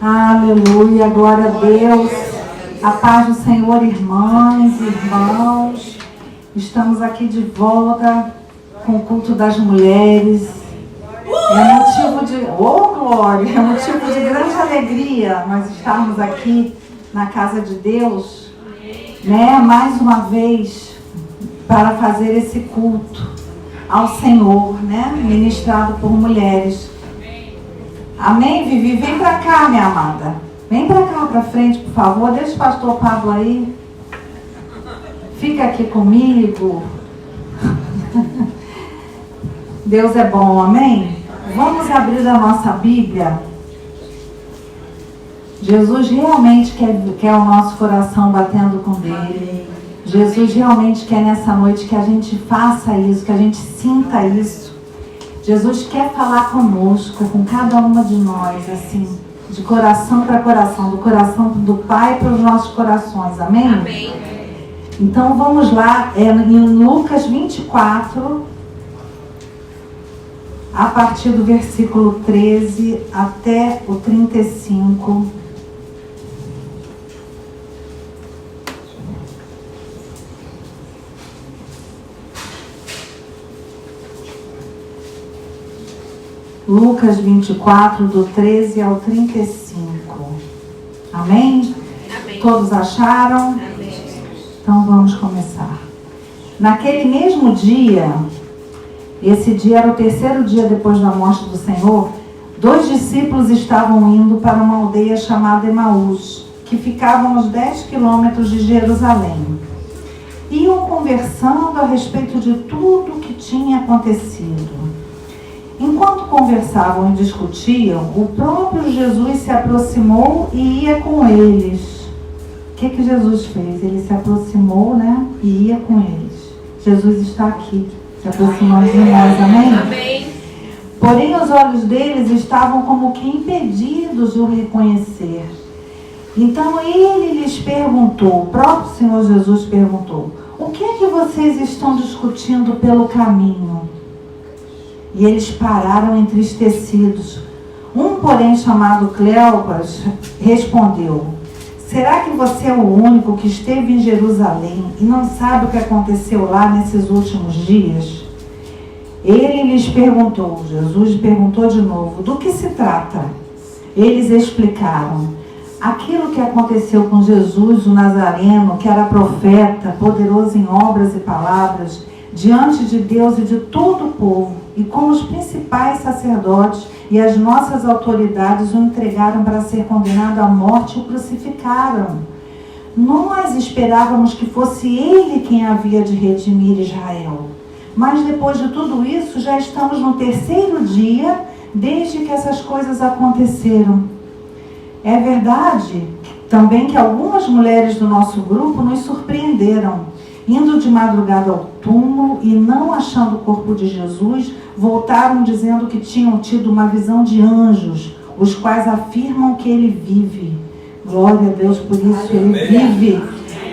Aleluia, glória a Deus. A paz do Senhor, irmãs e irmãos. Estamos aqui de volta com o culto das mulheres. É motivo de, glória, é motivo de grande alegria nós estarmos aqui na casa de Deus, né? Mais uma vez para fazer esse culto ao Senhor, né? Ministrado por mulheres. Amém, Vivi? Vem pra cá, minha amada. Vem pra cá, pra frente, por favor. Deixa o pastor Pablo aí. Fica aqui comigo. Deus é bom, amém? Vamos abrir a nossa Bíblia. Jesus realmente quer o nosso coração batendo com dele. Jesus realmente quer nessa noite que a gente faça isso, que a gente sinta isso. Jesus quer falar conosco, com cada uma de nós, assim, de coração para coração, do coração do Pai para os nossos corações, amém? Amém. Então vamos lá, em Lucas 24, a partir do versículo 13 até o 35. Lucas 24, do 13 ao 35. Amém? Amém. Todos acharam? Amém. Então vamos começar. Naquele mesmo dia, esse dia era o terceiro dia depois da morte do Senhor, 2 discípulos estavam indo para uma aldeia chamada Emaús, que ficava a uns 10 quilômetros de Jerusalém. Iam conversando a respeito de tudo o que tinha acontecido. Enquanto conversavam e discutiam, o próprio Jesus se aproximou e ia com eles. O que Jesus fez? Ele se aproximou, né? E ia com eles. Jesus está aqui, se aproximando de nós, amém? Amém. Porém, os olhos deles estavam como que impedidos de o reconhecer. Então ele lhes perguntou, o próprio Senhor Jesus perguntou: o que é que vocês estão discutindo pelo caminho? E eles pararam entristecidos. Um, porém, chamado Cleopas, respondeu: será que você é o único que esteve em Jerusalém e não sabe o que aconteceu lá nesses últimos dias? Ele lhes perguntou, Jesus perguntou de novo: do que se trata? Eles explicaram: aquilo que aconteceu com Jesus, o Nazareno, que era profeta, poderoso em obras e palavras, diante de Deus e de todo o povo, e como os principais sacerdotes e as nossas autoridades o entregaram para ser condenado à morte e o crucificaram. Nós esperávamos que fosse ele quem havia de redimir Israel. Mas depois de tudo isso, já estamos no terceiro dia desde que essas coisas aconteceram. É verdade também que algumas mulheres do nosso grupo nos surpreenderam, indo de madrugada ao túmulo e não achando o corpo de Jesus, voltaram dizendo que tinham tido uma visão de anjos, os quais afirmam que ele vive. Glória a Deus por isso, ele vive.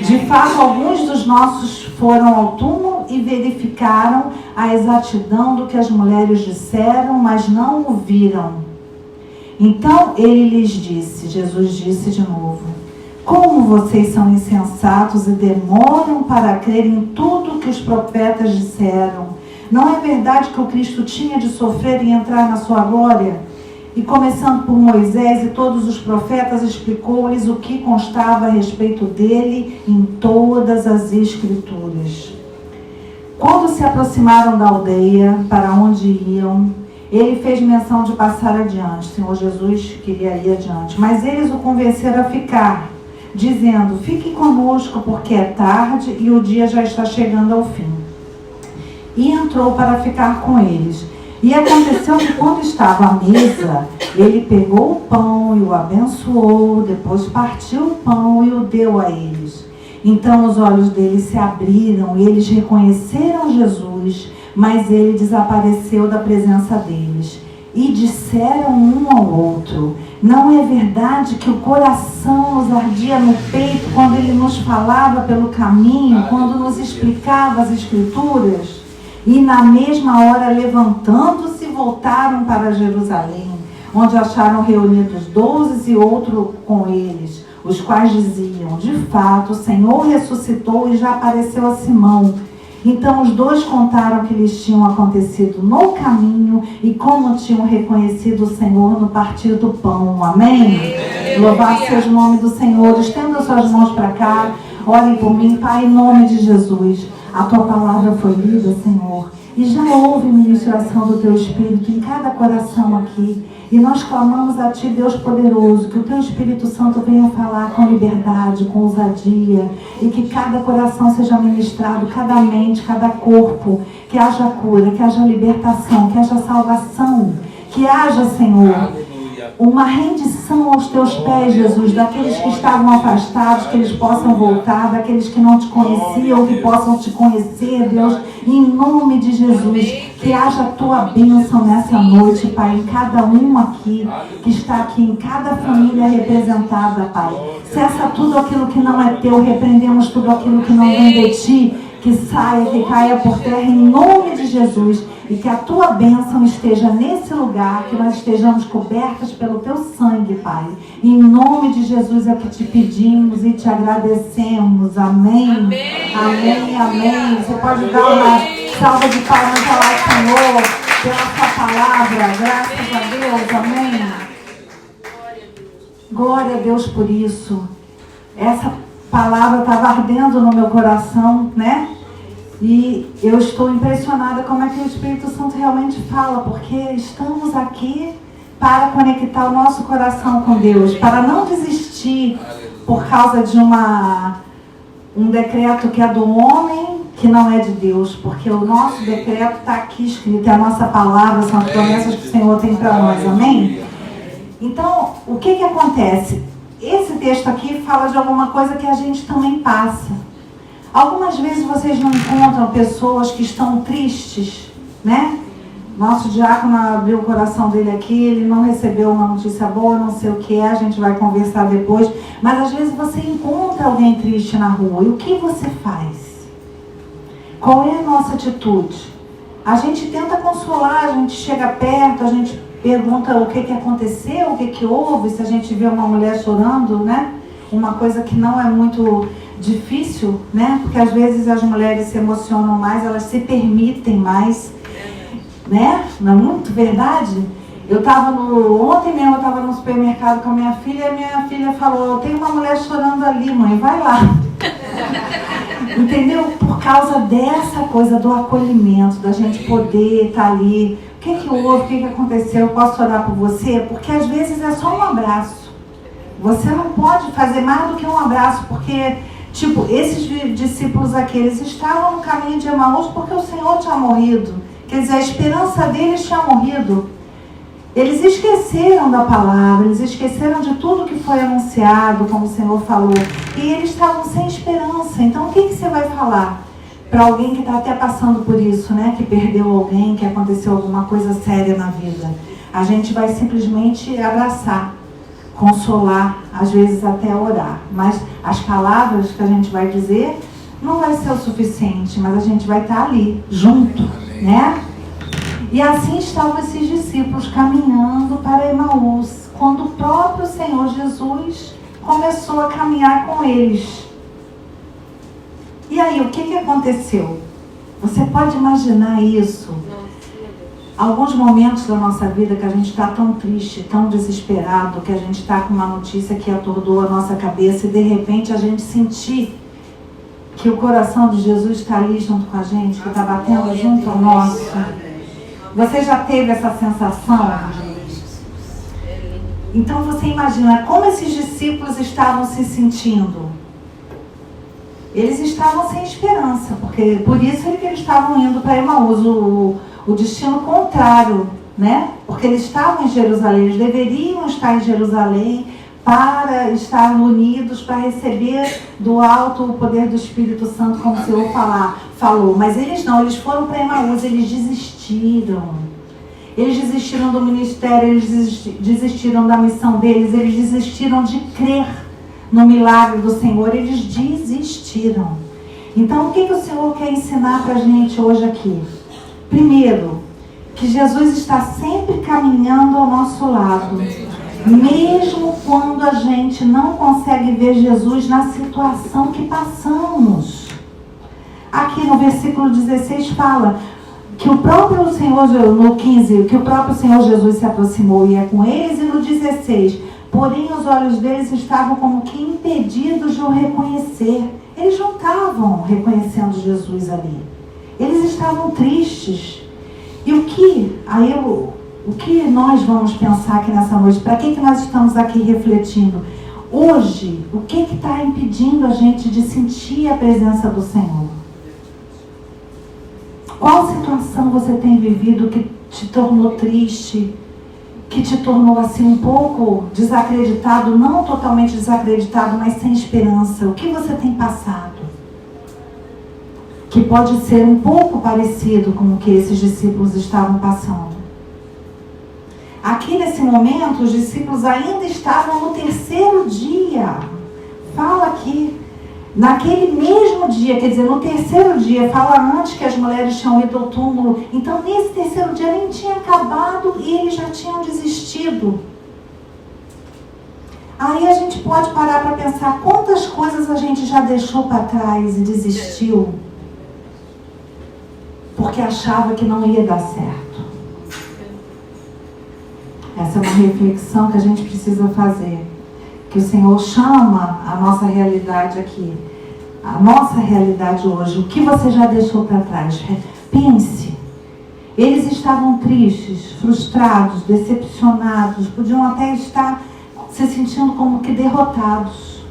De fato, alguns dos nossos foram ao túmulo e verificaram a exatidão do que as mulheres disseram, mas não o viram. Então ele lhes disse, Jesus disse de novo: como vocês são insensatos e demoram para crer em tudo que os profetas disseram. Não é verdade que o Cristo tinha de sofrer e entrar na sua glória? E começando por Moisés e todos os profetas, explicou-lhes o que constava a respeito dele em todas as Escrituras. Quando se aproximaram da aldeia para onde iam, ele fez menção de passar adiante. O Senhor Jesus queria ir adiante, mas eles o convenceram a ficar, dizendo: fique conosco, porque é tarde e o dia já está chegando ao fim. E entrou para ficar com eles. E aconteceu que quando estava à mesa, ele pegou o pão e o abençoou, depois partiu o pão e o deu a eles. Então os olhos deles se abriram e eles reconheceram Jesus, mas ele desapareceu da presença deles. E disseram um ao outro: não é verdade que o coração nos ardia no peito quando ele nos falava pelo caminho, quando nos explicava as Escrituras? E na mesma hora, levantando-se, voltaram para Jerusalém. onde acharam reunidos 12 e outro com eles, os quais diziam: de fato, o Senhor ressuscitou e já apareceu a Simão. Então os dois contaram o que lhes tinham acontecido no caminho e como tinham reconhecido o Senhor no partir do pão. Amém? Louvado seja o nome do Senhor. Estenda suas mãos para cá. Orem por mim, Pai, em nome de Jesus. A tua palavra foi lida, Senhor. E já houve ministração do teu Espírito em cada coração aqui. E nós clamamos a Ti, Deus poderoso, que o Teu Espírito Santo venha falar com liberdade, com ousadia, e que cada coração seja ministrado, cada mente, cada corpo, que haja cura, que haja libertação, que haja salvação, que haja, Senhor, uma rendição aos Teus pés, Jesus, daqueles que estavam afastados, que eles possam voltar, daqueles que não Te conheciam, que possam Te conhecer, Deus, em nome de Jesus, que haja a Tua bênção nessa noite, Pai, em cada um aqui, que está aqui, em cada família representada, Pai. Cessa tudo aquilo que não é Teu, repreendemos tudo aquilo que não vem de Ti, que saia, que caia por terra, em nome de Jesus. E que a Tua bênção esteja nesse lugar, que nós estejamos cobertas pelo Teu sangue, Pai. Em nome de Jesus é o que Te pedimos e Te agradecemos. Amém. Amém, amém, amém. Você pode dar uma salva de palmas ao Senhor pela Sua palavra. Graças a Deus. Amém. Glória a Deus por isso. Essa palavra estava ardendo no meu coração, né? E eu estou impressionada como é que o Espírito Santo realmente fala, porque estamos aqui para conectar o nosso coração com Deus, para não desistir por causa de um decreto que é do homem, que não é de Deus, porque o nosso decreto está aqui escrito, é a nossa palavra, são as promessas que o Senhor tem para nós, amém? Então, o que acontece? Esse texto aqui fala de alguma coisa que a gente também passa. Algumas vezes vocês não encontram pessoas que estão tristes, né? Nosso diácono abriu o coração dele aqui, ele não recebeu uma notícia boa, não sei o que é, a gente vai conversar depois. Mas às vezes você encontra alguém triste na rua, e o que você faz? Qual é a nossa atitude? A gente tenta consolar, a gente chega perto, a gente pergunta o que aconteceu, o que houve, se a gente vê uma mulher chorando, né? Uma coisa que não é muito difícil, né? Porque às vezes as mulheres se emocionam mais, elas se permitem mais, né? Não é muito verdade? Ontem mesmo eu estava no supermercado com a minha filha, e a minha filha falou: tem uma mulher chorando ali, mãe, vai lá. Entendeu? Por causa dessa coisa do acolhimento, da gente poder estar ali. O que houve, o que aconteceu, eu posso orar por você? Porque às vezes é só um abraço. Você não pode fazer mais do que um abraço, porque tipo, esses discípulos aqui, eles estavam no caminho de Emaús porque o Senhor tinha morrido. Quer dizer, a esperança deles tinha morrido. Eles esqueceram da palavra, eles esqueceram de tudo que foi anunciado, como o Senhor falou. E eles estavam sem esperança. Então, o que você vai falar para alguém que está até passando por isso, né? Que perdeu alguém, que aconteceu alguma coisa séria na vida? A gente vai simplesmente abraçar, consolar, às vezes até orar. Mas as palavras que a gente vai dizer não vai ser o suficiente, mas a gente vai estar ali, junto, né? E assim estavam esses discípulos caminhando para Emaús, quando o próprio Senhor Jesus começou a caminhar com eles. E aí, o que aconteceu? Você pode imaginar isso? Alguns momentos da nossa vida que a gente está tão triste, tão desesperado, que a gente está com uma notícia que atordou a nossa cabeça e de repente a gente sentir que o coração de Jesus está ali junto com a gente, que está batendo junto ao nosso. Você já teve essa sensação? Então você imagina como esses discípulos estavam se sentindo. Eles estavam sem esperança, porque por isso é que eles estavam indo para Emaús, o destino contrário, né? Porque eles estavam em Jerusalém, eles deveriam estar em Jerusalém para estar unidos, para receber do alto o poder do Espírito Santo, como o Senhor falou. Mas eles não, eles foram para Emaús, eles desistiram. Eles desistiram do ministério, eles desistiram da missão deles, eles desistiram de crer no milagre do Senhor, eles desistiram. Então, o que o Senhor quer ensinar para a gente hoje aqui? Primeiro, que Jesus está sempre caminhando ao nosso lado. Mesmo quando a gente não consegue ver Jesus na situação que passamos. Aqui no versículo 16 fala que o próprio Senhor, no 15, que o próprio Senhor Jesus se aproximou e ia com eles, e no 16, porém os olhos deles estavam como que impedidos de o reconhecer. Eles não estavam reconhecendo Jesus ali. Eles estavam tristes. E o que nós vamos pensar aqui nessa noite? Para que nós estamos aqui refletindo? Hoje, o que está impedindo a gente de sentir a presença do Senhor? Qual situação você tem vivido que te tornou triste, que te tornou assim um pouco desacreditado, não totalmente desacreditado, mas sem esperança? O que você tem passado? Que pode ser um pouco parecido com o que esses discípulos estavam passando. Aqui nesse momento, os discípulos ainda estavam no terceiro dia. Fala aqui. Naquele mesmo dia, quer dizer, no terceiro dia, fala antes que as mulheres tinham ido ao túmulo. Então, nesse terceiro dia, nem tinha acabado e eles já tinham desistido. Aí a gente pode parar para pensar quantas coisas a gente já deixou para trás e desistiu. Porque achava que não ia dar certo. Essa é uma reflexão que a gente precisa fazer. Que o Senhor chama a nossa realidade aqui. A nossa realidade hoje. O que você já deixou para trás? Pense. Eles estavam tristes, frustrados, decepcionados. Podiam até estar se sentindo como que derrotados.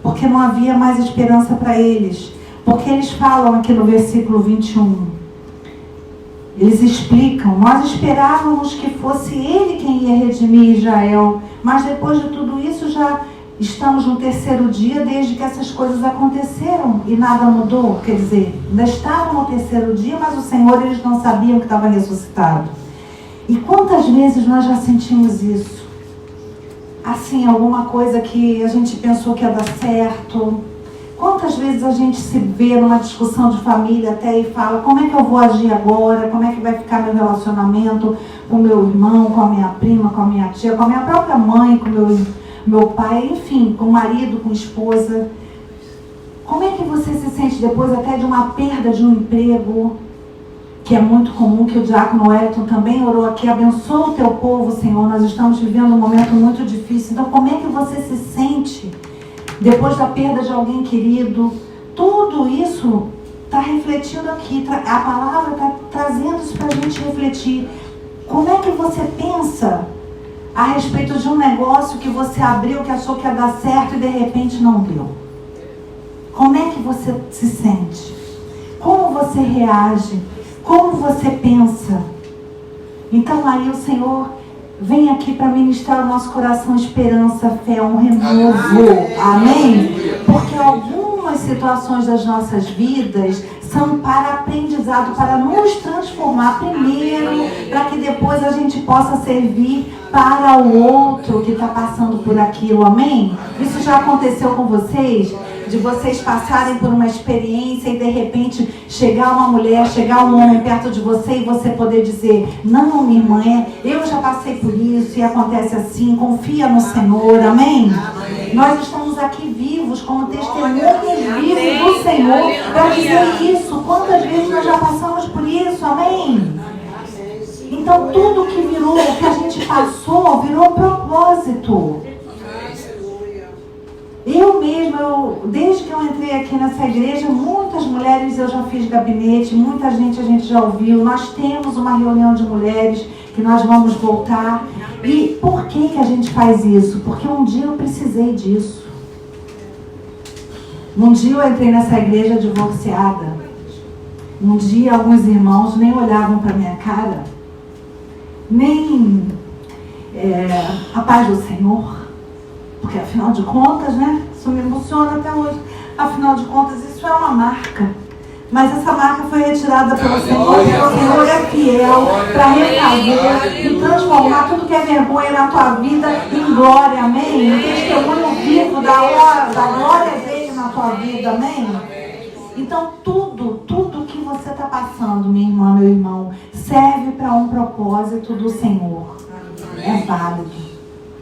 Porque não havia mais esperança para eles. Porque eles falam aqui no versículo 21. Eles explicam, nós esperávamos que fosse ele quem ia redimir Israel, mas depois de tudo isso já estamos no terceiro dia desde que essas coisas aconteceram e nada mudou. Quer dizer, ainda estavam no terceiro dia, mas o Senhor, eles não sabiam que estava ressuscitado. E quantas vezes nós já sentimos isso? Assim, alguma coisa que a gente pensou que ia dar certo. Quantas vezes a gente se vê numa discussão de família até e fala, como é que eu vou agir agora? Como é que vai ficar meu relacionamento com meu irmão, com a minha prima, com a minha tia, com a minha própria mãe, com meu pai, enfim, com o marido, com a esposa? Como é que você se sente depois até de uma perda de um emprego, que é muito comum, que o diácono Wellington também orou aqui, abençoa o teu povo, Senhor, nós estamos vivendo um momento muito difícil. Então, como é que você se sente depois da perda de alguém querido? Tudo isso está refletindo aqui. A palavra está trazendo isso para a gente refletir. Como é que você pensa a respeito de um negócio que você abriu, que achou que ia dar certo e de repente não deu? Como é que você se sente? Como você reage? Como você pensa? Então aí o Senhor vem aqui para ministrar o nosso coração esperança, fé, um renovo. Amém? Porque algumas situações das nossas vidas são para aprendizado, para nos transformar primeiro, para que depois a gente possa servir para o outro que está passando por aquilo. Amém? Isso já aconteceu com vocês? De vocês passarem por uma experiência e de repente chegar uma mulher, chegar um homem perto de você e você poder dizer, não, minha irmã, eu já passei por isso e acontece assim, confia no Senhor. Amém? Nós estamos aqui vivos como testemunhas vivas do Senhor para dizer isso. Quantas vezes nós já passamos por isso? Amém? Então tudo que virou, que a gente passou, virou propósito. Eu mesma, desde que eu entrei aqui nessa igreja, muitas mulheres eu já fiz gabinete, muita gente a gente já ouviu. Nós temos uma reunião de mulheres que nós vamos voltar. E por que a gente faz isso? Porque um dia eu precisei disso. Um dia eu entrei nessa igreja divorciada. Um dia alguns irmãos nem olhavam para minha cara, nem a paz do Senhor. Porque afinal de contas, né? Isso me emociona até hoje. Afinal de contas, isso é uma marca. Mas essa marca foi retirada pelo Senhor. Porque o Senhor é fiel para refazer e transformar tudo que é vergonha na tua vida em glória. Amém? Um testemunho vivo da glória dele na tua vida. Amém? Então tudo que você está passando, minha irmã, meu irmão, serve para um propósito do Senhor. É válido.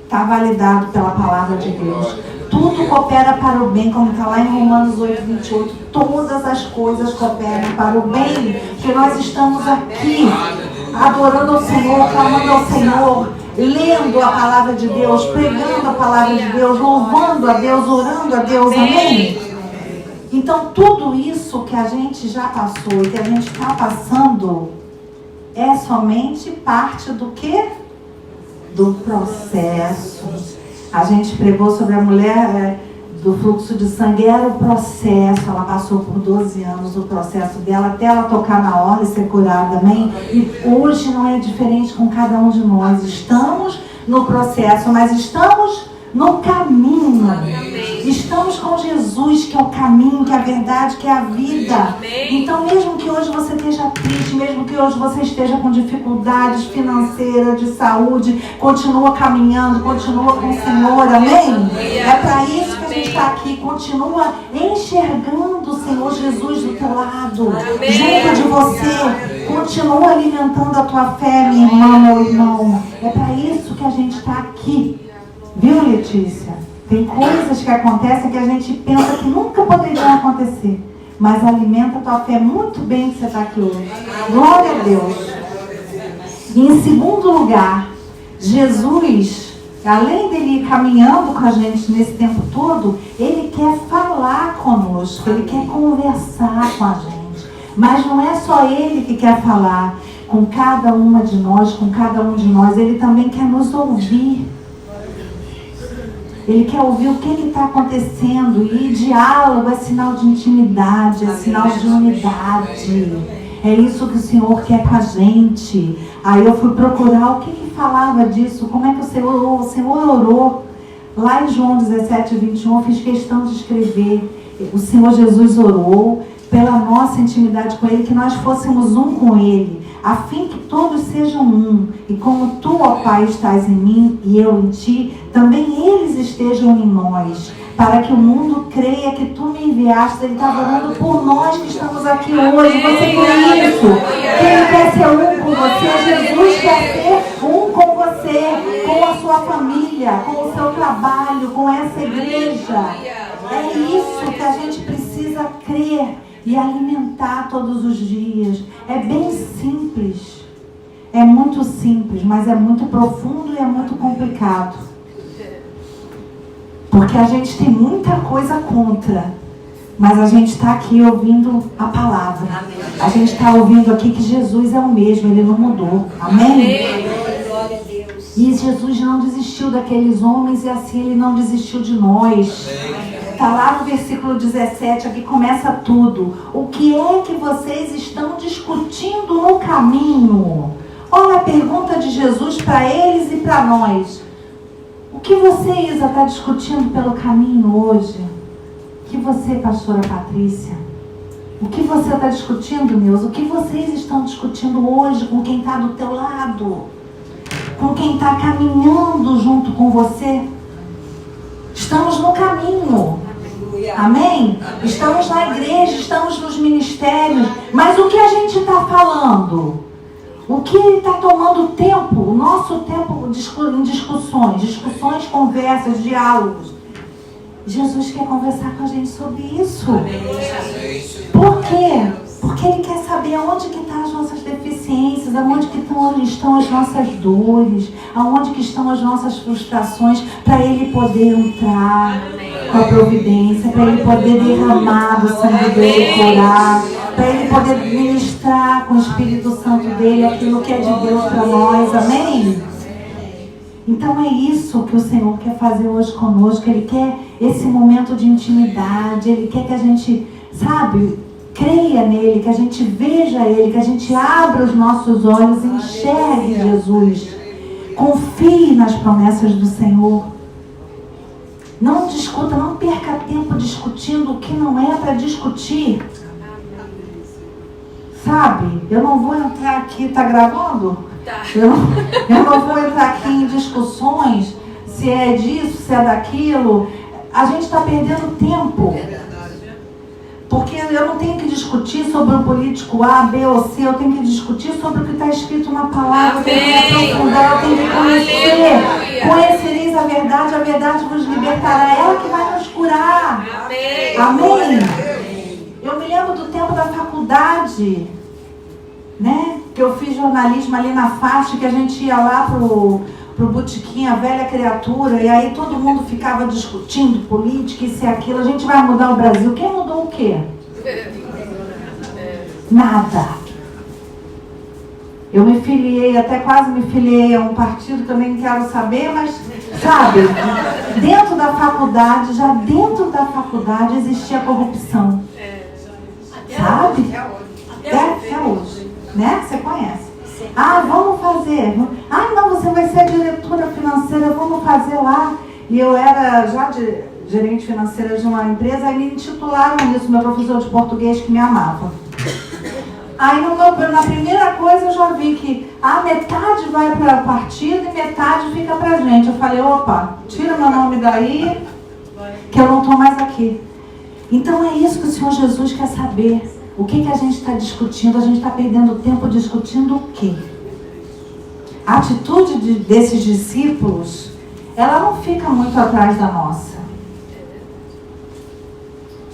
Está validado pela palavra de Deus. Tudo coopera para o bem, como está lá em Romanos 8:28. Todas as coisas cooperam para o bem, que nós estamos aqui adorando ao Senhor, clamando ao Senhor, lendo a palavra de Deus, pregando a palavra de Deus, louvando a Deus, orando a Deus, amém? Então tudo isso que a gente já passou e que a gente está passando é somente parte do quê? Do processo. A gente pregou sobre a mulher do fluxo de sangue, era o processo. Ela passou por 12 anos o processo dela até ela tocar na hora e ser curada, amém? E hoje não é diferente com cada um de nós. Estamos no processo, mas estamos no caminho. Estamos com Jesus, que é o caminho, que é a verdade, que é a vida. Então, mesmo que hoje você esteja triste, mesmo que hoje você esteja com dificuldades financeiras, de saúde, continua caminhando, continua com o Senhor, amém? É para isso que a gente está aqui. Continua enxergando o Senhor Jesus do teu lado, junto de você. Continua alimentando a tua fé, minha irmã, meu irmão. É para isso que a gente está aqui. Viu, Letícia? Tem coisas que acontecem que a gente pensa que nunca poderiam acontecer. Mas alimenta a tua fé muito bem que você está aqui hoje. Glória a Deus. E em segundo lugar, Jesus, além dele ir caminhando com a gente nesse tempo todo, ele quer falar conosco, ele quer conversar com a gente. Mas não é só ele que quer falar com cada uma de nós, com cada um de nós, ele também quer nos ouvir. Ele quer ouvir o que está acontecendo. E diálogo é sinal de intimidade, é sinal de unidade. É isso que o Senhor quer com a gente. Aí eu fui procurar o que falava disso, como é que o Senhor orou. Lá em João 17:21, eu fiz questão de escrever. O Senhor Jesus orou pela nossa intimidade com Ele, que nós fôssemos um com Ele, a fim que todos sejam um. E como Tu, ó Pai, estás em mim e eu em Ti, também eles estejam em nós, para que o mundo creia que Tu me enviaste. Ele está orando por nós que estamos aqui hoje. Você por isso. Ele quer ser um com você. Jesus quer ser um com você, com a sua família, com o seu trabalho, com essa igreja. É isso que a gente precisa crer e alimentar todos os dias. É bem simples. É muito simples, mas é muito profundo e é muito complicado. Porque a gente tem muita coisa contra. Mas a gente está aqui ouvindo a palavra. A gente está ouvindo aqui que Jesus é o mesmo, Ele não mudou. Amém? E Jesus não desistiu daqueles homens e assim Ele não desistiu de nós. Está lá no versículo 17, aqui começa tudo. O que é que vocês estão discutindo no caminho? Olha a pergunta de Jesus para eles e para nós. O que você, Isa, está discutindo pelo caminho hoje? O que você, pastora Patrícia? O que você está discutindo, Neuza? O que vocês estão discutindo hoje com quem está do teu lado? Com quem está caminhando junto com você? Estamos no caminho. Amém? Estamos na igreja, estamos nos ministérios. Mas o que a gente está falando? O que está tomando tempo? O nosso tempo em discussões, conversas, diálogos. Jesus quer conversar com a gente sobre isso. Por quê? Porque Ele quer saber aonde que estão as nossas deficiências, aonde que estão as nossas dores, aonde que estão as nossas frustrações, para Ele poder entrar com a providência, para Ele poder derramar do sangue dele, curar, para Ele poder ministrar com o Espírito Santo dele aquilo que é de Deus para nós. Amém? Então é isso que o Senhor quer fazer hoje conosco. Ele quer esse momento de intimidade. Ele quer que a gente, creia nele, que a gente veja Ele, que a gente abra os nossos olhos e enxergue Jesus. Confie nas promessas do Senhor. Não discuta, não perca tempo discutindo o que não é para discutir. Eu não vou entrar aqui, tá gravando? Eu não vou entrar aqui em discussões se é disso, se é daquilo. A gente está perdendo tempo. Porque eu não tenho que discutir sobre o político A, B ou C, eu tenho que discutir sobre o que está escrito na palavra, eu tenho que aprofundar, eu tenho que conhecer. Conhecereis a verdade vos libertará, é ela que vai nos curar. Amém? Eu me lembro do tempo da faculdade, né? Que eu fiz jornalismo ali na faixa, que a gente ia lá pro botequim, a velha criatura, e aí todo mundo ficava discutindo política, isso e aquilo. A gente vai mudar o Brasil. Quem mudou o quê? Nada. Eu me filiei, até quase me filiei a um partido que eu nem quero saber, mas, sabe, dentro da faculdade, já dentro da faculdade existia corrupção. Sabe? Até hoje. Né? Você conhece. Ah, vamos fazer. Ah, não, você vai ser a diretora financeira, vamos fazer lá. E eu era já gerente financeira de uma empresa, aí me intitularam isso, meu professor de português que me amava. Aí na primeira coisa eu já vi que a metade vai para o partido e metade fica para a gente. Eu falei, opa, tira meu nome daí, que eu não estou mais aqui. Então é isso que o Senhor Jesus quer saber. O que a gente está discutindo? A gente está perdendo tempo discutindo o quê? A atitude desses discípulos, ela não fica muito atrás da nossa.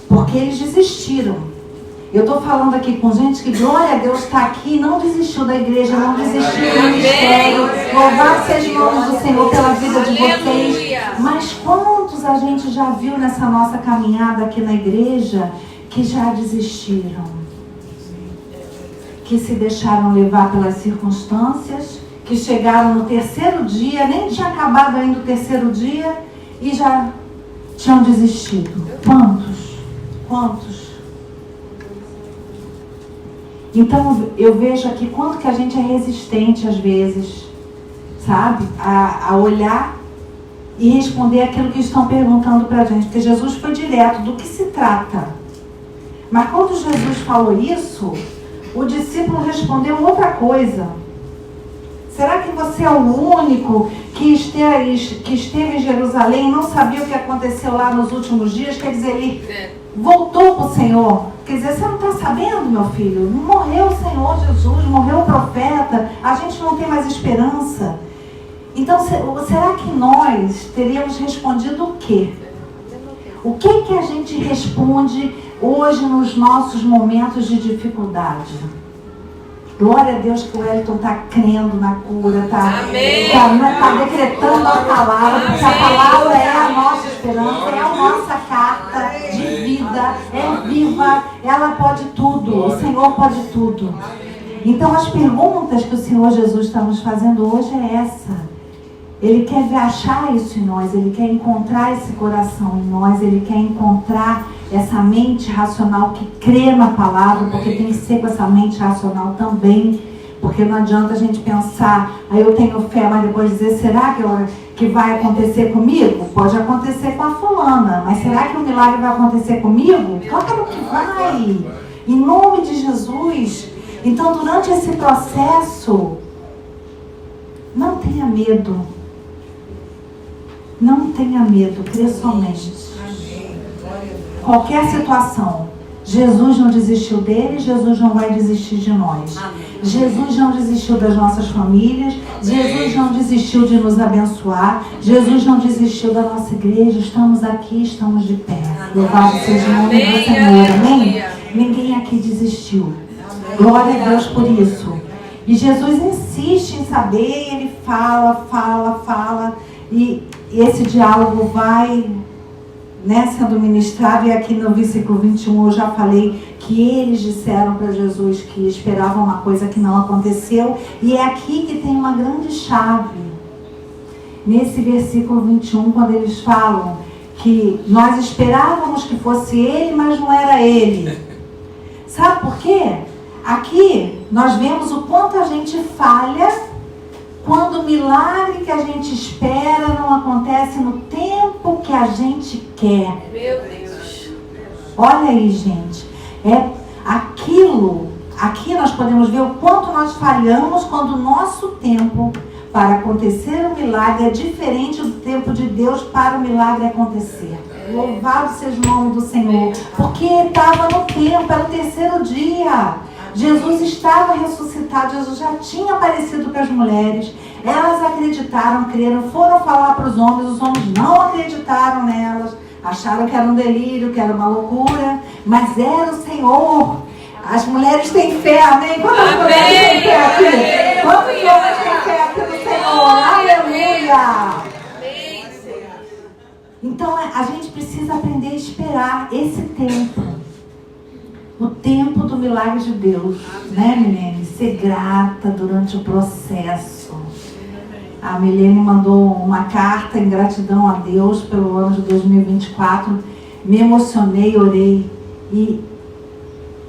Porque eles desistiram. Eu estou falando aqui com gente que, glória a Deus, está aqui, não desistiu da igreja, não desistiu do ministério. Louvado seja o nome do Senhor pela vida de vocês. Mas quantos a gente já viu nessa nossa caminhada aqui na igreja que já desistiram, que se deixaram levar pelas circunstâncias, que chegaram no terceiro dia, nem tinha acabado ainda o terceiro dia e já tinham desistido. Quantos? Então eu vejo aqui quanto que a gente é resistente às vezes, sabe? A olhar e responder aquilo que estão perguntando para a gente, porque Jesus foi direto, do que se trata? Mas quando Jesus falou isso, o discípulo respondeu outra coisa. Será que você é o único que esteve em Jerusalém e não sabia o que aconteceu lá nos últimos dias? Quer dizer, ele voltou para o Senhor. Quer dizer, você não está sabendo, meu filho? Morreu o Senhor Jesus, morreu o profeta, a gente não tem mais esperança. Então, será que nós teríamos respondido o quê? O que a gente responde hoje nos nossos momentos de dificuldade? Glória a Deus que o Wellington está crendo na cura, está decretando a palavra, porque a palavra é a nossa esperança, é a nossa carta de vida, é viva, ela pode tudo, o Senhor pode tudo. Então as perguntas que o Senhor Jesus está nos fazendo hoje é essa. Ele quer achar isso em nós, Ele quer encontrar esse coração em nós, Ele quer encontrar essa mente racional que crê na palavra, porque tem que ser com essa mente racional também, porque não adianta a gente pensar, aí eu tenho fé, mas depois dizer, será que vai acontecer comigo? Pode acontecer com a fulana, mas será que o milagre vai acontecer comigo? Claro que vai, em nome de Jesus. Então durante esse processo, não tenha medo. Não tenha medo, crê somente. Qualquer situação, Jesus não desistiu dele, Jesus não vai desistir de nós. Jesus não desistiu das nossas famílias, Jesus não desistiu de nos abençoar, Jesus não desistiu da nossa igreja. Estamos aqui, estamos de pé. Louvado seja o nome do Senhor, amém? Ninguém aqui desistiu. Glória a Deus por isso. E Jesus insiste em saber, ele fala, e esse diálogo vai, né, sendo ministrado. E aqui no versículo 21 eu já falei que eles disseram para Jesus que esperavam uma coisa que não aconteceu. E é aqui que tem uma grande chave. Nesse versículo 21, quando eles falam que nós esperávamos que fosse ele, mas não era ele. Sabe por quê? Aqui nós vemos o quanto a gente falha quando o milagre que a gente espera não acontece no tempo que a gente quer. Meu Deus. Olha aí, gente. Aqui nós podemos ver o quanto nós falhamos quando o nosso tempo para acontecer o milagre é diferente do tempo de Deus para o milagre acontecer. Louvado seja o nome do Senhor. Porque estava no tempo, era o terceiro dia. Jesus estava ressuscitado, Jesus já tinha aparecido para as mulheres. Elas acreditaram, creram, foram falar para os homens não acreditaram nelas. Acharam que era um delírio, que era uma loucura, mas era o Senhor. As mulheres têm fé, amém? Quantas mulheres têm fé aqui? Quantos homens têm fé aqui no Senhor? Aleluia! Então a gente precisa aprender a esperar esse tempo. O tempo do milagre de Deus, né, Milene? Ser grata durante o processo. A Milene mandou uma carta em gratidão a Deus pelo ano de 2024. Me emocionei, orei. E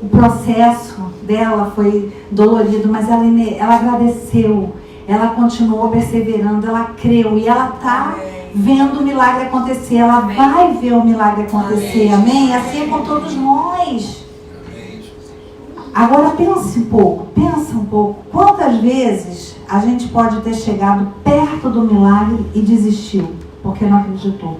o processo dela foi dolorido, mas ela agradeceu. Ela continuou perseverando, ela creu. E ela está vendo o milagre acontecer. Ela vai ver o milagre acontecer, amém? Assim é com todos nós. Agora pensa um pouco. Quantas vezes a gente pode ter chegado perto do milagre e desistiu, porque não acreditou?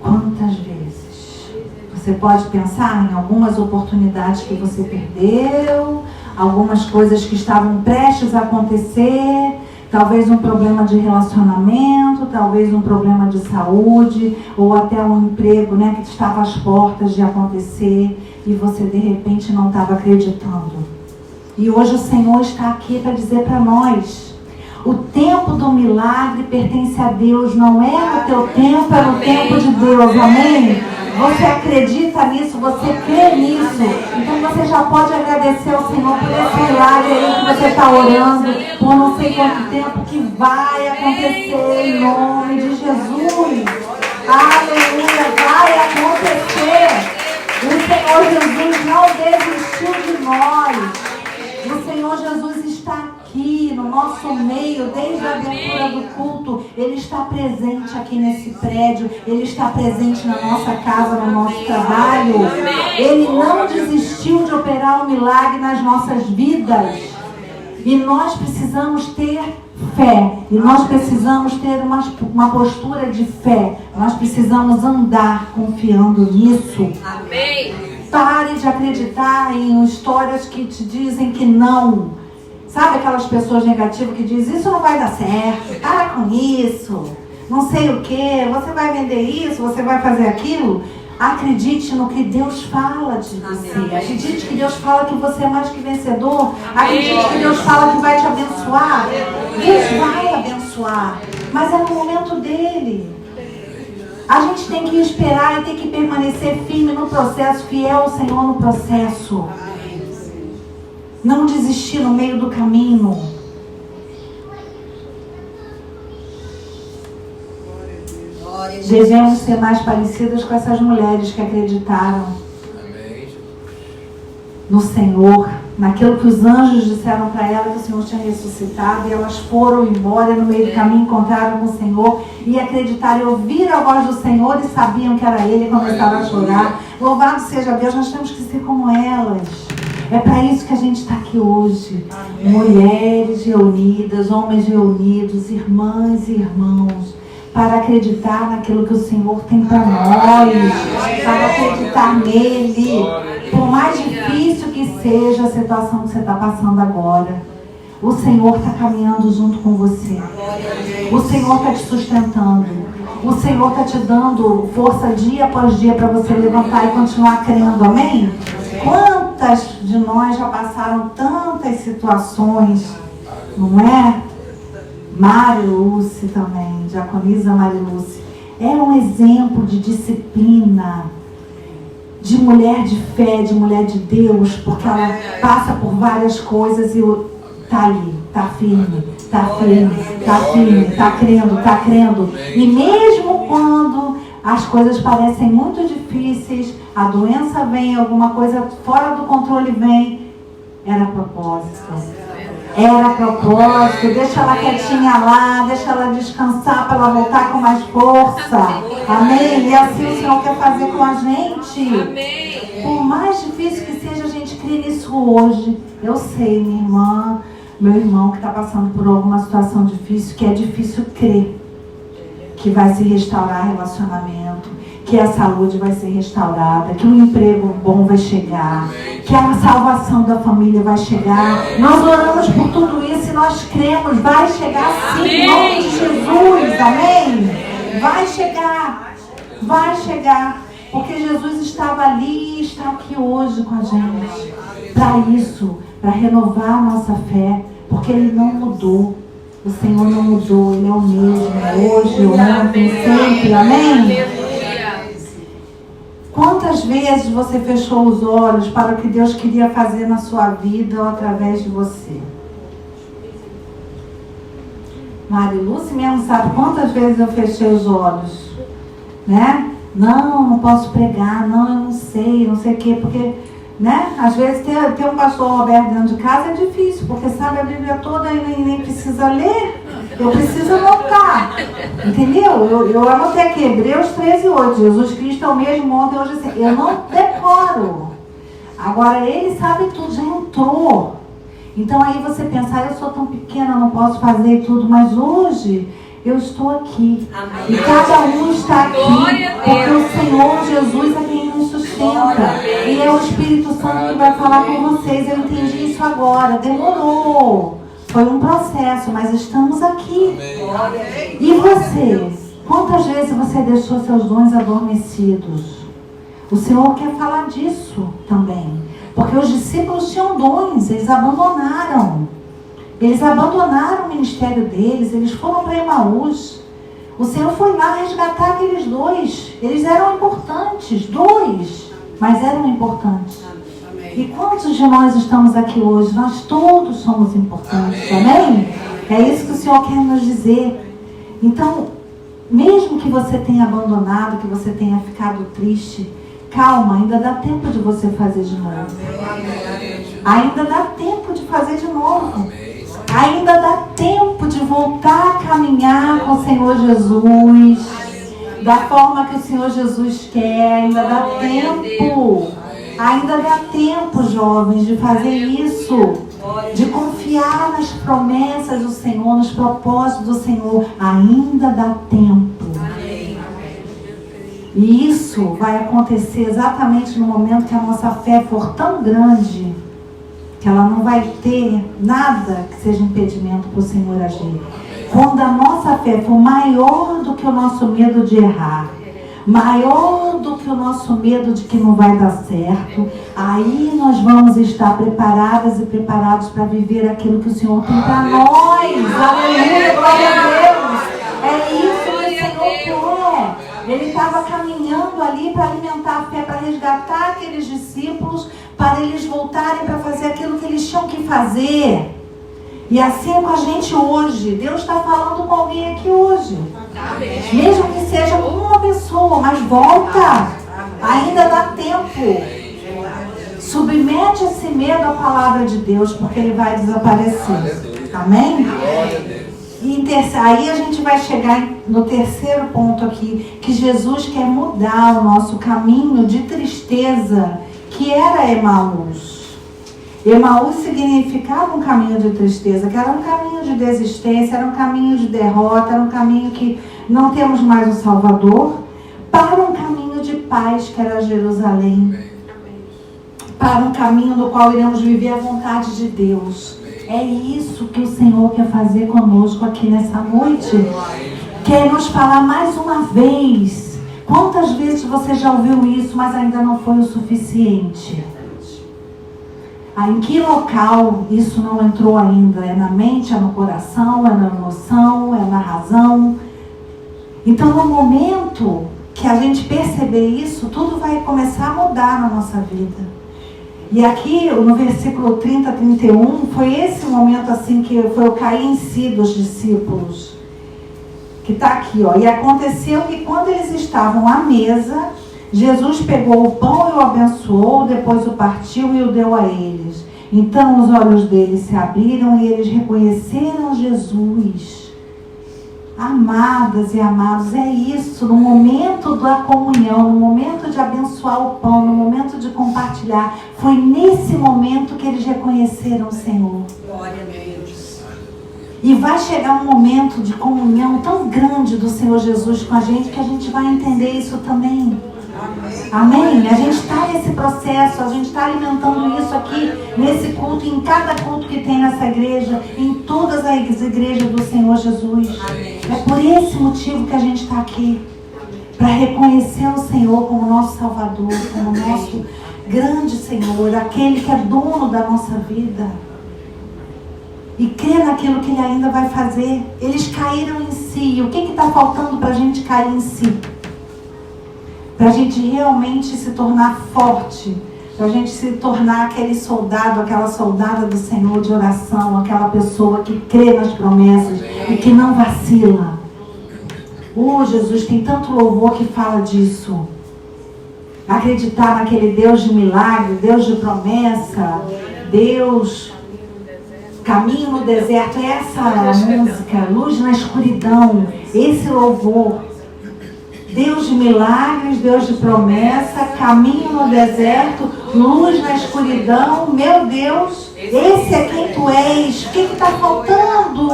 Quantas vezes? Você pode pensar em algumas oportunidades que você perdeu, algumas coisas que estavam prestes a acontecer, talvez um problema de relacionamento, talvez um problema de saúde, ou até um emprego, né, que estava às portas de acontecer e você de repente não estava acreditando. E hoje o Senhor está aqui para dizer para nós: o tempo do milagre pertence a Deus, não é no teu tempo, é no tempo de Deus, amém? Você acredita nisso, você crê nisso, então você já pode agradecer ao Senhor por esse milagre aí que você está orando, por não sei quanto tempo, que vai acontecer em nome de Jesus. Aleluia, vai acontecer. O Senhor Jesus não desistiu de nós. O Senhor Jesus está aqui no nosso meio, desde a abertura do culto. Ele está presente aqui nesse prédio. Ele está presente na nossa casa, no nosso trabalho. Ele não desistiu de operar o milagre nas nossas vidas. E nós precisamos ter fé. E nós precisamos ter uma postura de fé. Nós precisamos andar confiando nisso. Amém. Pare de acreditar em histórias que te dizem que não. Sabe aquelas pessoas negativas que dizem: isso não vai dar certo, para com isso, não sei o que, você vai vender isso, você vai fazer aquilo. Acredite no que Deus fala de você. Acredite que Deus fala que você é mais que vencedor. Acredite que Deus fala que vai te abençoar. Deus vai abençoar, mas é no momento dele. A gente tem que esperar e tem que permanecer firme no processo, fiel ao Senhor no processo. Não desistir no meio do caminho. Devemos ser mais parecidas com essas mulheres que acreditaram no Senhor, naquilo que os anjos disseram para ela, que o Senhor tinha ressuscitado, e elas foram embora, no meio do caminho encontraram com o Senhor e acreditaram e ouviram a voz do Senhor e sabiam que era Ele, e começaram a chorar. Louvado seja Deus, nós temos que ser como elas. É para isso que a gente está aqui hoje. Amém. Mulheres reunidas, homens reunidos, irmãs e irmãos, para acreditar naquilo que o Senhor tem para nós, para acreditar nele. Por mais difícil que seja a situação que você está passando agora, o Senhor está caminhando junto com você. O Senhor está te sustentando. O Senhor está te dando força dia após dia para você levantar e continuar crendo. Amém? Quantas de nós já passaram tantas situações, não é? Marilúcia também, diaconisa Marilúcia, é um exemplo de disciplina, de mulher de fé, de mulher de Deus, porque ela passa por várias coisas e está ali, está firme, está firme, está firme, está crendo. E mesmo quando as coisas parecem muito difíceis, a doença vem, alguma coisa fora do controle vem, era propósito. Era propósito, deixa ela quietinha lá, deixa ela descansar para ela voltar com mais força. Amém? E assim o Senhor quer fazer com a gente. Amém. Por mais difícil que seja, a gente crê nisso hoje. Eu sei, minha irmã, meu irmão que está passando por alguma situação difícil, que é difícil crer que vai se restaurar relacionamento, que a saúde vai ser restaurada, que um emprego bom vai chegar, que a salvação da família vai chegar. Nós oramos por tudo isso e nós cremos, vai chegar sim, em nome de Jesus, amém? Vai chegar, porque Jesus estava ali e está aqui hoje com a gente, para isso, para renovar a nossa fé, porque Ele não mudou. O Senhor não mudou, Ele é o mesmo, hoje, ontem, sempre, amém? Quantas vezes você fechou os olhos para o que Deus queria fazer na sua vida ou através de você? Marilúcia mesmo sabe quantas vezes eu fechei os olhos, né? Não posso pregar, não, eu não sei o quê, porque, né? Às vezes ter um pastor Roberto dentro de casa é difícil, porque sabe a Bíblia toda e nem precisa ler. Eu preciso anotar, entendeu? Eu anotei aqui, Hebreus 13:8, Jesus Cristo é o mesmo ontem, hoje, assim. Eu não decoro. Agora Ele sabe tudo, já entrou. Então aí você pensa, eu sou tão pequena, não posso fazer tudo, mas hoje eu estou aqui. Amém. E cada um está aqui, porque o Senhor Jesus é quem nos sustenta. E é o Espírito Santo que vai falar com vocês. Eu entendi isso agora, demorou. Foi um processo, mas estamos aqui. Amém. E você? Quantas vezes você deixou seus dons adormecidos? O Senhor quer falar disso também. Porque os discípulos tinham dons, eles abandonaram. Eles abandonaram o ministério deles, eles foram para Emaús. O Senhor foi lá resgatar aqueles dois. Eles eram importantes, dois, mas eram importantes. E quantos de nós estamos aqui hoje? Nós todos somos importantes, amém? É isso que o Senhor quer nos dizer. Então, mesmo que você tenha abandonado, que você tenha ficado triste, calma, ainda dá tempo de você fazer de novo. Ainda dá tempo de fazer de novo. Ainda dá tempo de voltar a caminhar com o Senhor Jesus, da forma que o Senhor Jesus quer. Ainda dá tempo. Ainda dá tempo, jovens, de fazer isso, de confiar nas promessas do Senhor, nos propósitos do Senhor. Ainda dá tempo. E isso vai acontecer exatamente no momento que a nossa fé for tão grande, que ela não vai ter nada que seja impedimento para o Senhor agir. Quando a nossa fé for maior do que o nosso medo de errar, maior do que o nosso medo de que não vai dar certo, aí nós vamos estar preparadas e preparados para viver aquilo que o Senhor tem para nós. Aleluia, glória a Deus. É isso que o Senhor quer. Ele estava caminhando ali para alimentar a fé, para resgatar aqueles discípulos, para eles voltarem para fazer aquilo que eles tinham que fazer. E assim é com a gente hoje. Deus está falando com alguém aqui hoje. Mesmo que seja uma pessoa, mas volta. Ainda dá tempo. Submete esse medo à palavra de Deus, porque ele vai desaparecer. Amém? E aí a gente vai chegar no terceiro ponto aqui, que Jesus quer mudar o nosso caminho de tristeza, que era Emaús. Emaús significava um caminho de tristeza, que era um caminho de desistência, era um caminho de derrota, era um caminho que não temos mais o Salvador, para um caminho de paz, que era Jerusalém, para um caminho no qual iremos viver a vontade de Deus. É isso que o Senhor quer fazer conosco aqui nessa noite. Quer nos falar mais uma vez. Quantas vezes você já ouviu isso, mas ainda não foi o suficiente? Em que local isso não entrou ainda? É na mente, é no coração, é na emoção, é na razão? Então, no momento que a gente perceber isso, tudo vai começar a mudar na nossa vida. E aqui, no versículo 30, 31, foi esse momento assim que foi o cair em si dos discípulos. Que está aqui, ó. E aconteceu que quando eles estavam à mesa, Jesus pegou o pão e o abençoou, depois o partiu e o deu a eles. Então os olhos deles se abriram e eles reconheceram Jesus. Amadas e amados, é isso, no momento da comunhão, no momento de abençoar o pão, no momento de compartilhar, foi nesse momento que eles reconheceram o Senhor. Glória a Deus. E vai chegar um momento de comunhão tão grande do Senhor Jesus com a gente que a gente vai entender isso também. Amém? A gente está nesse processo, a gente está alimentando isso aqui nesse culto, em cada culto que tem nessa igreja, em todas as igrejas do Senhor Jesus. É por esse motivo que a gente está aqui, para reconhecer o Senhor como nosso Salvador, como nosso grande Senhor, aquele que é dono da nossa vida. E crer naquilo que Ele ainda vai fazer. Eles caíram em si. O que está faltando para a gente cair em si? Para a gente realmente se tornar forte. Para a gente se tornar aquele soldado, aquela soldada do Senhor de oração. Aquela pessoa que crê nas promessas e que não vacila. Jesus, tem tanto louvor que fala disso. Acreditar naquele Deus de milagre, Deus de promessa, Deus... Caminho no deserto, essa música, luz na escuridão, esse louvor. Deus de milagres, Deus de promessa, caminho no deserto, luz na escuridão, meu Deus, esse é quem tu és. O que está faltando?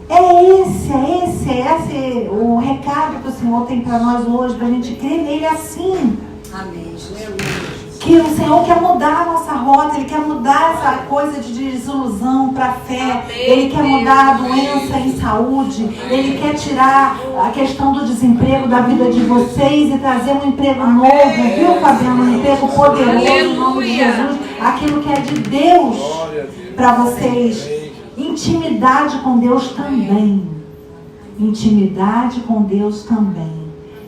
É esse o recado que o Senhor tem para nós hoje, para a gente crer nele assim. Amém. Que o Senhor quer mudar a nossa rota, Ele quer mudar essa coisa de desilusão para a fé, Ele quer mudar a doença em saúde, Ele quer tirar a questão do desemprego da vida de vocês e trazer um emprego novo, viu, Fabiano? Um emprego poderoso em nome de Jesus, aquilo que é de Deus para vocês. Intimidade com Deus também. Intimidade com Deus também.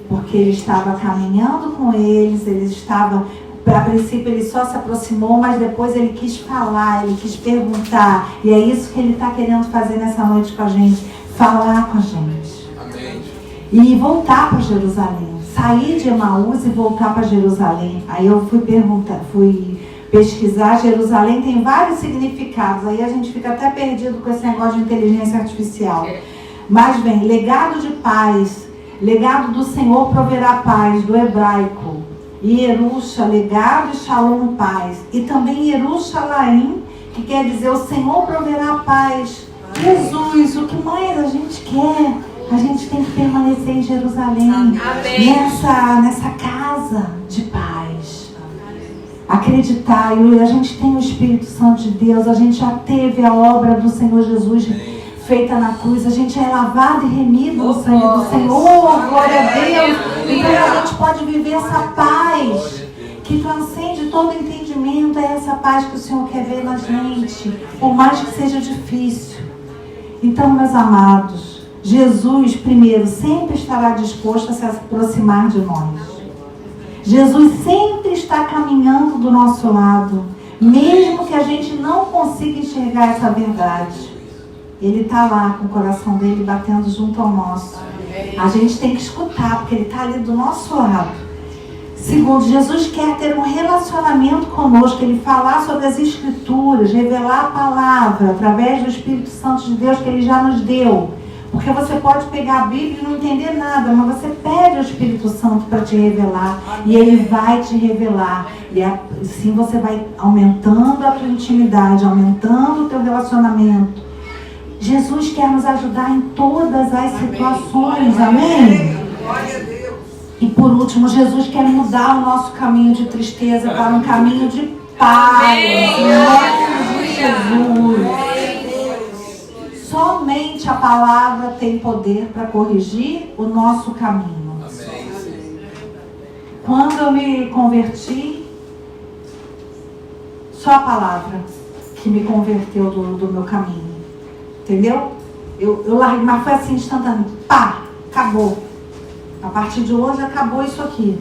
Porque Ele estava caminhando com eles, Ele estava... A princípio Ele só se aproximou, mas depois Ele quis falar, Ele quis perguntar. E é isso que Ele está querendo fazer nessa noite com a gente. Falar com a gente. Amém. E voltar para Jerusalém. Sair de Emaús e voltar para Jerusalém. Aí eu fui pesquisar. Jerusalém tem vários significados. Aí a gente fica até perdido com esse negócio de inteligência artificial. Mas bem, legado de paz. Legado do Senhor proverá paz, do hebraico. Yerusha, legado, e Shalom, paz. E também Yerushalayim, que quer dizer o Senhor proverá paz. Jesus, o que mais a gente quer? A gente tem que permanecer em Jerusalém. Nessa casa de paz. Acreditar. E a gente tem o Espírito Santo de Deus. A gente já teve a obra do Senhor Jesus feita na cruz, a gente é lavado e remido no sangue do Senhor, glória a Deus. Então a gente pode viver essa paz que transcende todo entendimento. É essa paz que o Senhor quer ver na gente, por mais que seja difícil. Então, meus amados, Jesus, primeiro, sempre estará disposto a se aproximar de nós. Jesus sempre está caminhando do nosso lado, mesmo que a gente não consiga enxergar essa verdade. Ele está lá com o coração dele batendo junto ao nosso. A gente tem que escutar, porque ele está ali do nosso lado. Segundo, Jesus quer ter um relacionamento conosco. Ele falar sobre as Escrituras, revelar a palavra através do Espírito Santo de Deus que Ele já nos deu. Porque você pode pegar a Bíblia e não entender nada, mas você pede ao Espírito Santo para te revelar. E Ele vai te revelar. E assim você vai aumentando a tua intimidade, aumentando o teu relacionamento. Jesus quer nos ajudar em todas as situações, amém? Glória a Deus. E por último, Jesus quer mudar o nosso caminho de tristeza para um caminho de paz, em nome de Jesus. Somente a palavra tem poder para corrigir o nosso caminho. Quando eu me converti, só a palavra que me converteu do meu caminho. Entendeu? Eu larguei, mas foi assim, instantâneo. Pá, acabou. A partir de hoje acabou isso aqui.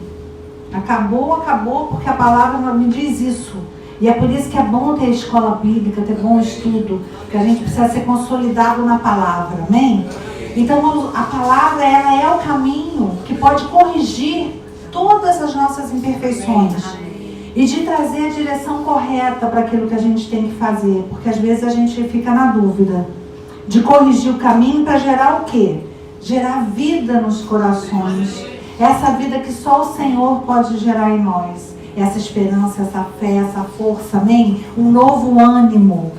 Acabou, porque a palavra me diz isso. E é por isso que é bom ter escola bíblica, ter bom estudo, que a gente precisa ser consolidado na palavra, amém? Então a palavra, ela é o caminho que pode corrigir todas as nossas imperfeições. E de trazer a direção correta para aquilo que a gente tem que fazer. Porque às vezes a gente fica na dúvida de corrigir o caminho para gerar o quê? Gerar vida nos corações. Essa vida que só o Senhor pode gerar em nós. essa esperança, essa fé, essa força, amém? Um novo ânimo.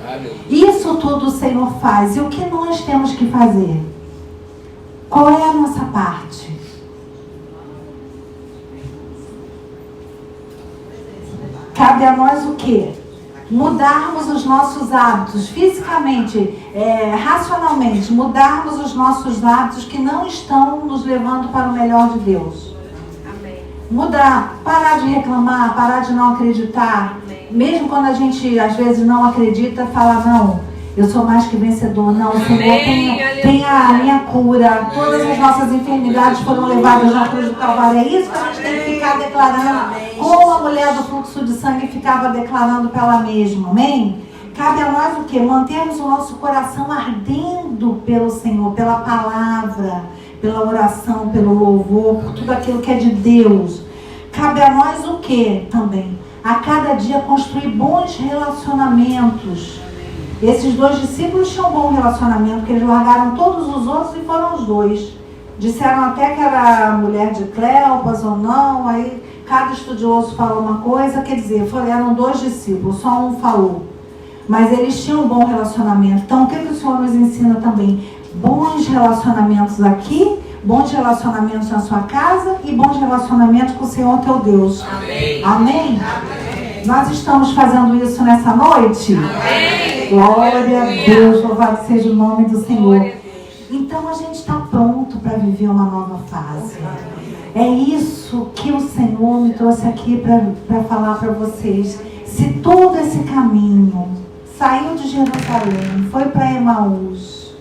Isso tudo o Senhor faz. E o que nós temos que fazer? Qual é a nossa parte? Cabe a nós o quê? Mudarmos os nossos hábitos, fisicamente, racionalmente, mudarmos os nossos hábitos que não estão nos levando para o melhor de Deus. Amém. Mudar, parar de reclamar, parar de não acreditar. Amém. Mesmo quando a gente às vezes não acredita, falar não, eu sou mais que vencedor, não, o Senhor tem a minha cura, todas as nossas enfermidades foram levadas na cruz do Calvário. É isso que a gente tem que ficar declarando, como a mulher do fluxo de sangue ficava declarando para ela mesma, amém? Cabe a nós o quê? Mantermos o nosso coração ardendo pelo Senhor, pela palavra, pela oração, pelo louvor, por tudo aquilo que é de Deus. Cabe a nós o quê também? A cada dia construir bons relacionamentos. Esses 2 discípulos tinham um bom relacionamento, porque eles largaram todos os outros e foram os 2. Disseram até que era a mulher de Cleopas ou não, aí cada estudioso falou uma coisa, quer dizer, eram 2 discípulos, só um falou. Mas eles tinham um bom relacionamento. Então, o que o Senhor nos ensina também? Bons relacionamentos aqui, bons relacionamentos na sua casa e bons relacionamentos com o Senhor teu Deus. Amém? Amém? Amém. Nós estamos fazendo isso nessa noite? Amém. Glória a Deus, louvado seja o nome do Senhor. Então a gente está pronto para viver uma nova fase. É isso que o Senhor me trouxe aqui para falar para vocês. Se todo esse caminho saiu de Jerusalém, foi para Emaús,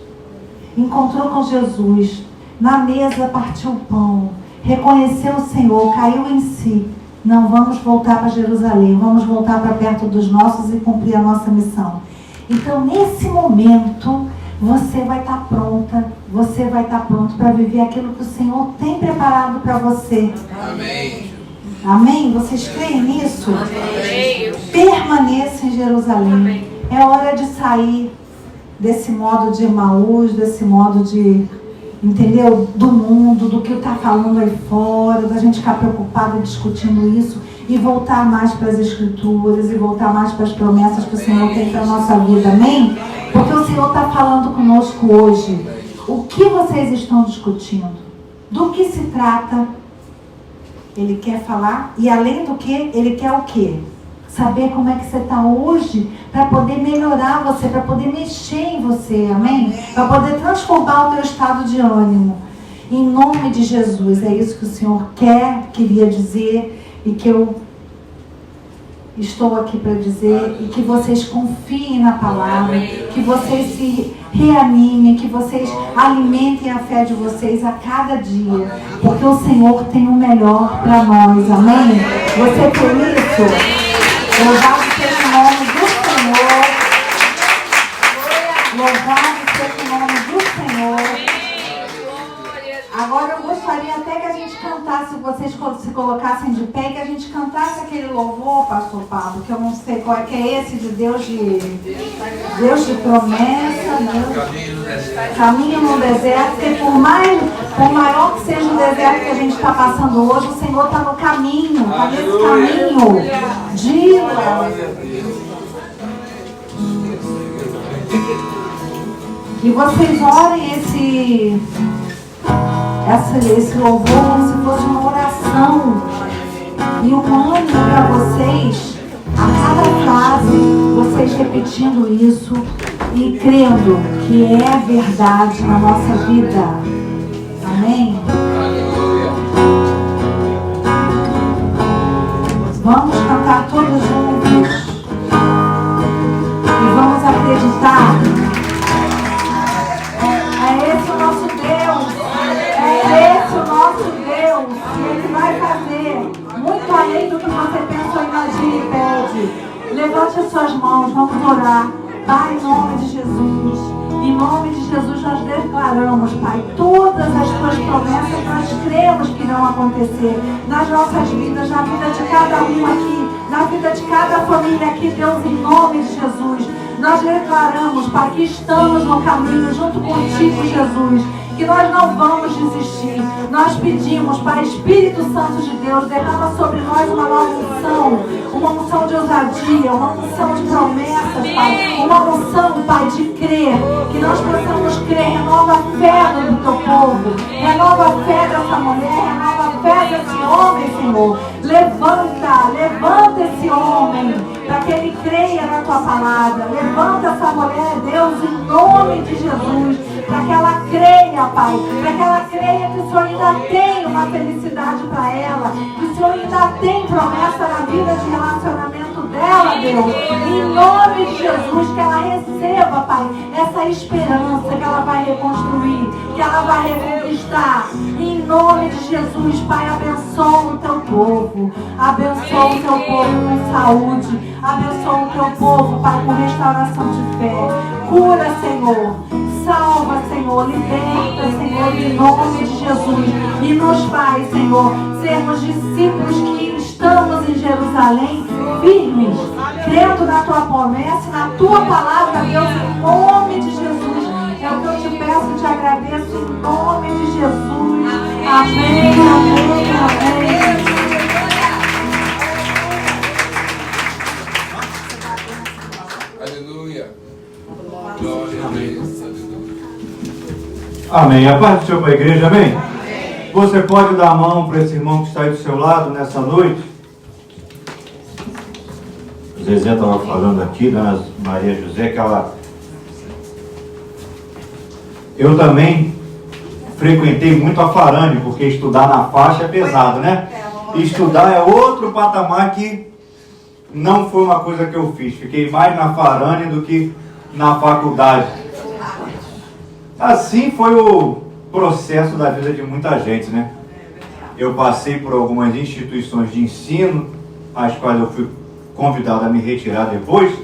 encontrou com Jesus, na mesa partiu o pão, reconheceu o Senhor, caiu em si. Não vamos voltar para Jerusalém, vamos voltar para perto dos nossos e cumprir a nossa missão. Então, nesse momento, você vai estar pronta, você vai estar pronto para viver aquilo que o Senhor tem preparado para você. Amém. Amém? Vocês creem nisso? Amém. Permaneça em Jerusalém. Amém. É hora de sair desse modo de Emaús, desse modo de, entendeu? Do mundo, do que está falando aí fora, da gente ficar preocupado discutindo isso. E voltar mais para as Escrituras, e voltar mais para as promessas que o Senhor tem para a nossa vida, amém? Porque o Senhor está falando conosco hoje. O que vocês estão discutindo? Do que se trata? Ele quer falar, e além do que, Ele quer o quê? Saber como é que você está hoje, para poder melhorar você, para poder mexer em você, amém? Para poder transformar o teu estado de ânimo. Em nome de Jesus, é isso que o Senhor queria dizer. E que eu estou aqui para dizer, e que vocês confiem na palavra, que vocês se reanimem, que vocês alimentem a fé de vocês a cada dia, porque o Senhor tem o melhor para nós, amém? Você crê nisso? Louvado seja o nome do Senhor, louvado seja o nome do Senhor. Agora eu gostaria até que a gente cantasse, vocês se colocassem de pé, que a gente cantasse aquele louvor, pastor Pablo, que eu não sei qual é, que é esse de Deus de promessa, Deus, caminho no deserto, porque por maior que seja o deserto que a gente está passando hoje, o Senhor está no caminho, está nesse caminho. Diga. E vocês orem esse louvor como se fosse uma oração e um ânimo para vocês, a cada frase, vocês repetindo isso e crendo que é verdade na nossa vida. Amém? Vamos cantar todos juntos e vamos acreditar. É esse o nosso Deus. É esse o nosso Deus, e Ele vai fazer muito além do que você pensa ou imagina e pede. Levante as suas mãos, vamos orar. Pai, em nome de Jesus, em nome de Jesus nós declaramos, Pai, todas as tuas promessas nós cremos que vão acontecer nas nossas vidas, na vida de cada um aqui, na vida de cada família aqui, Deus, em nome de Jesus. Nós declaramos, Pai, que estamos no caminho junto contigo, Jesus. que nós não vamos desistir. Nós pedimos, Pai, Espírito Santo de Deus, derrama sobre nós uma nova unção de ousadia, uma unção de promessas, Pai, uma unção, Pai, de crer, que nós possamos crer. Renova a fé do teu povo, renova a fé dessa mulher, renova a fé desse homem, Senhor. Levanta esse homem, para que ele creia na tua palavra. Levanta essa mulher, Deus, em nome de Jesus, para que ela creia, Pai, para que ela creia que o Senhor ainda tem uma felicidade para ela, que o Senhor ainda tem promessa na vida de relacionamento dela, Deus. Em nome de Jesus, que ela receba, Pai, essa esperança, que ela vai reconstruir, que ela vai reconquistar. Em nome de Jesus, Pai, abençoa o teu povo, abençoa o teu povo com saúde, abençoa o teu povo, Pai, com restauração de fé. Cura, Senhor, salva, Senhor, liberta, Senhor, em nome de Jesus. E nos faz, Senhor, sermos discípulos que estamos em Jerusalém, firmes, crendo na tua promessa, na tua palavra, Deus, em nome de Jesus. É o que eu te peço e te agradeço, em nome de Jesus. Amém, amém, amém. Aleluia. Glória a Deus. Amém. A paz do Senhor para a igreja, amém? Amém. Você pode dar a mão para esse irmão que está aí do seu lado nessa noite? O Zezé estava falando aqui, Dona Maria José, que ela... Eu também frequentei muito a Farane, porque estudar na faixa é pesado, né? Estudar é outro patamar que não foi uma coisa que eu fiz. Fiquei mais na Farane do que na faculdade. Assim foi o processo da vida de muita gente, né? Eu passei por algumas instituições de ensino, às quais eu fui convidado a me retirar depois,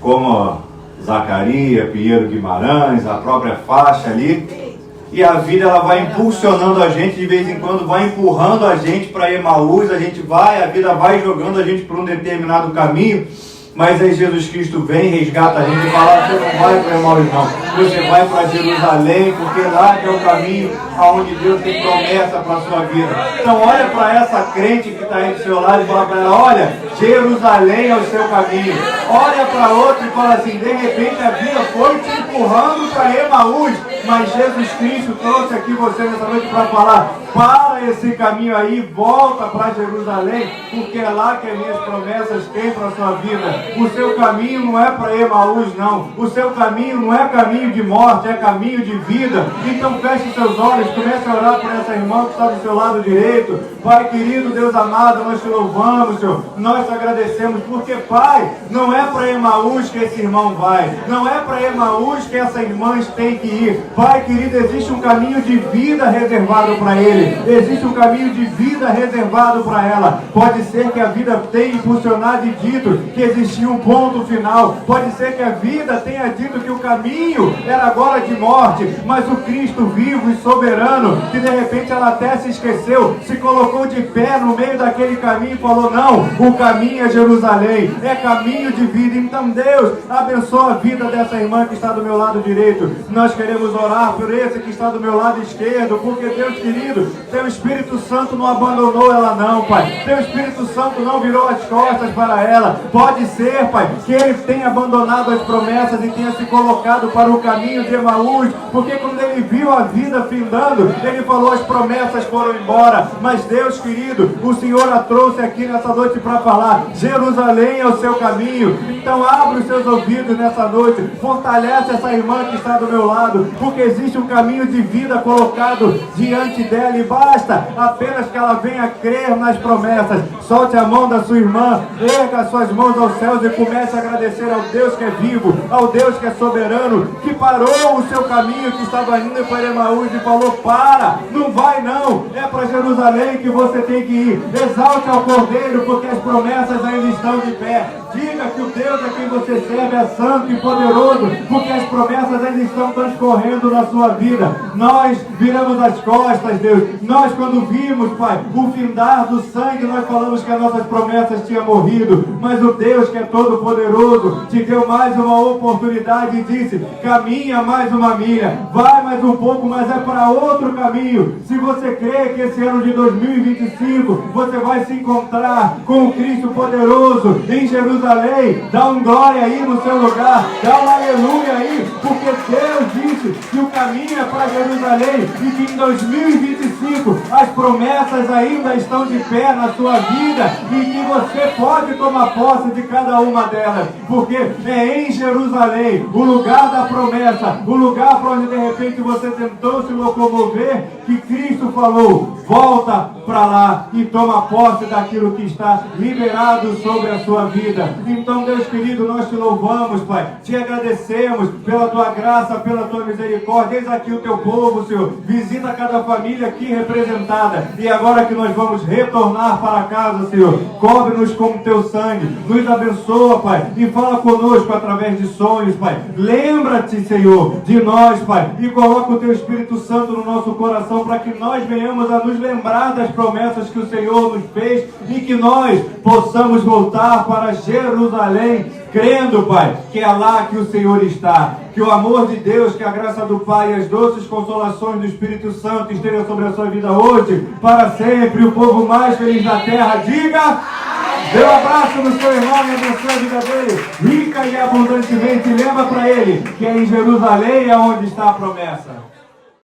como Zacarias, Pinheiro Guimarães, a própria faixa ali. E a vida, ela vai impulsionando a gente, de vez em quando vai empurrando a gente para Emaús, a vida vai jogando a gente por um determinado caminho. Mas aí Jesus Cristo vem, resgata a gente e fala: você não vai para Emaús não, você vai para Jerusalém, porque lá que é o caminho aonde Deus tem promessa para a sua vida. Então olha para essa crente que está aí do seu lado e fala para ela: olha, Jerusalém é o seu caminho. Olha para outra e fala assim: de repente a vida foi te empurrando para Emaús, mas Jesus Cristo trouxe aqui você nessa noite para falar: para esse caminho aí, volta para Jerusalém, porque é lá que as minhas promessas têm para a sua vida. O seu caminho não é para Emaús não, o seu caminho não é caminho de morte, é caminho de vida. Então feche seus olhos, comece a orar por essa irmã que está do seu lado direito. Pai querido, Deus amado, nós te louvamos, Senhor, nós te agradecemos, porque Pai, não é para Emaús que esse irmão vai, não é para Emaús que essa irmã tem que ir. Pai querido, existe um caminho de vida reservado para ele, existe um caminho de vida reservado para ela. Pode ser que a vida tenha impulsionado e dito que existia um ponto final, pode ser que a vida tenha dito que o caminho era agora de morte, mas o Cristo vivo e soberano, que de repente ela até se esqueceu, se colocou de pé no meio daquele caminho e falou: não, o caminho é Jerusalém, é caminho de vida. Então Deus, abençoa a vida dessa irmã que está do meu lado direito. Nós queremos orar por esse que está do meu lado esquerdo, porque Deus querido, teu Espírito Santo não abandonou ela não, Pai. Teu Espírito Santo não virou as costas para ela. Pode ser, Pai, que ele tenha abandonado as promessas e tenha se colocado para o caminho de Emaús, porque quando ele viu a vida findando, ele falou: as promessas foram embora. Mas Deus querido, o Senhor a trouxe aqui nessa noite para falar: Jerusalém é o seu caminho. Então abre os seus ouvidos nessa noite, fortalece essa irmã que está do meu lado, porque existe um caminho de vida colocado diante dela, e basta apenas que ela venha crer nas promessas. Solte a mão da sua irmã, erga as suas mãos aos céus e comece a agradecer ao Deus que é vivo, ao Deus que é soberano, que parou o seu caminho, que estava indo para Emaús e falou: para, não vai não, é para Jerusalém que você tem que ir. Exalte ao Cordeiro, porque as promessas ainda estão de pé. Diga que o Deus a quem você serve é santo e poderoso, porque as promessas ainda estão transcorrendo na sua vida. Nós viramos as costas, Deus. Nós, quando vimos, Pai, o findar do sangue, nós falamos que as nossas promessas tinham morrido. Mas o Deus que é todo poderoso te deu mais uma oportunidade e disse: caminha mais uma milha, vai mais um pouco, mas é para outro caminho. Se você crê que esse ano de 2025 você vai se encontrar com o Cristo poderoso em Jerusalém, dá um glória aí no seu lugar, dá um aleluia aí, porque Deus disse que o caminho é para Jerusalém e que em 2025 as promessas ainda estão de pé na sua vida e que você pode tomar posse de cada uma delas, porque é em Jerusalém, o lugar da promessa, o lugar para onde de repente você tentou se locomover, que Cristo falou: volta para lá e toma posse daquilo que está liberado sobre a sua vida. Então, Deus querido, nós te louvamos, Pai, te agradecemos pela tua graça, pela tua misericórdia. Eis aqui o teu povo, Senhor, visita cada família aqui representada, e agora que nós vamos retornar para casa, Senhor, cobre-nos com o teu sangue, nos abençoa, Pai, e fala conosco através de sonhos, Pai. Lembra-te, Senhor, de nós, Pai, e coloca o teu Espírito Santo no nosso coração para que nós venhamos a nos lembrar das promessas que o Senhor nos fez e que nós possamos voltar para Jerusalém, crendo, Pai, que é lá que o Senhor está. Que o amor de Deus, que a graça do Pai e as doces consolações do Espírito Santo estejam sobre a sua vida hoje, para sempre. O povo mais feliz da terra, diga: dê um abraço no seu irmão e abençoe a vida dele, rica e abundantemente. Lembra para ele que é em Jerusalém onde está a promessa.